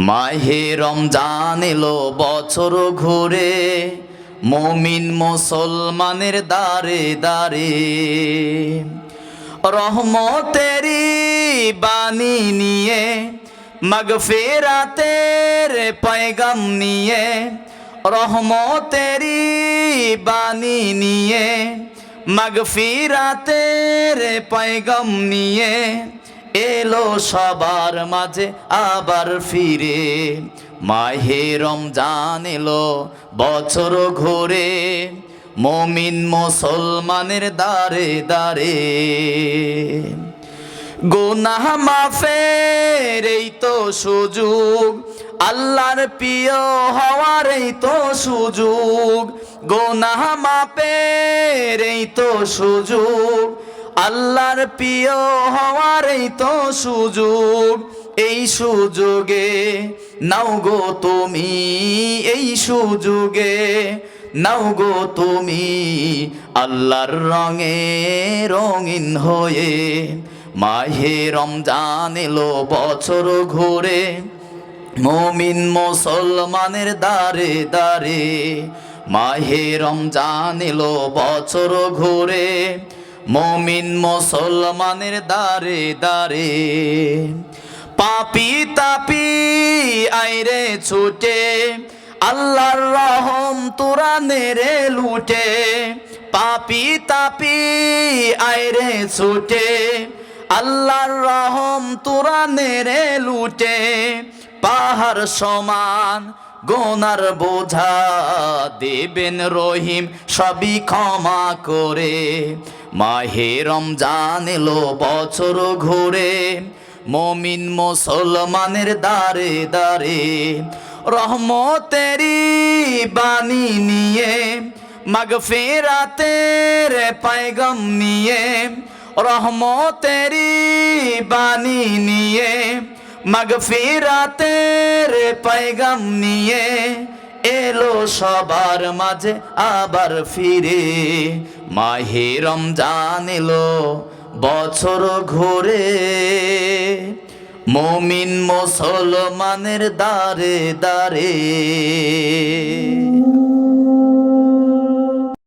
মাহে রমজান এলো বছর ঘুরে, মুমিন মুসলমানের দারে দারে রহমতেরি বাণী নিয়ে, মাগফিরাতের পয়গাম নিয়ে, রহমতেরি বাণী নিয়ে, মাগফিরাতের পয়গাম নিয়ে এলো সবার মাঝে আবার ফিরে। মাহে রমজান এলো বছর ঘুরে, মুমিন মুসলমানের দারে দারে গুনাহ মাফের এই তো সুযোগ, আল্লাহর প্রিয় হওয়ার এই তো সুযোগ, গুনাহ মাফের এই তো সুযোগ, আল্লাহর প্রিয় হওয়ার এই তো সুযোগ। এই সুযোগে নাও গো তুমি, এই সুযোগে নাও গো তুমি, আল্লাহর রঙে রঙিন হয়ে। মাহে রমজান এলো বছর ঘুরে, মুমিন মুসলমানের দারে দারে। মাহে রমজান এলো বছর ঘুরে, মুমিন মুসলমানের দারে দারে পাপি তাপি আইরে ছুটে, আল্লাহর রহম তোরা নেরে লুটে। পাপি তাপি আইরে ছুটে, আল্লাহর রহম তোরা নেরে লুটে। পাহাড় সমান গোনার বোঝা দেবেন রহিম সবই ক্ষমা করে। মাহে রমজান এলো বছর ঘুরে, মুমিন মুসলমানের দারে দারে রহমতেরি বাণী নিয়ে, মাগফিরাতের পয়গাম নিয়ে, রহমতেরি বাণী নিয়ে, মাগফিরাতের পয়গাম নিয়ে এলো সবার মাঝে আবার ফিরে। মাহে রমজান এলো বছর ঘুরে, মুমিন মুসলমানের দারে দারে।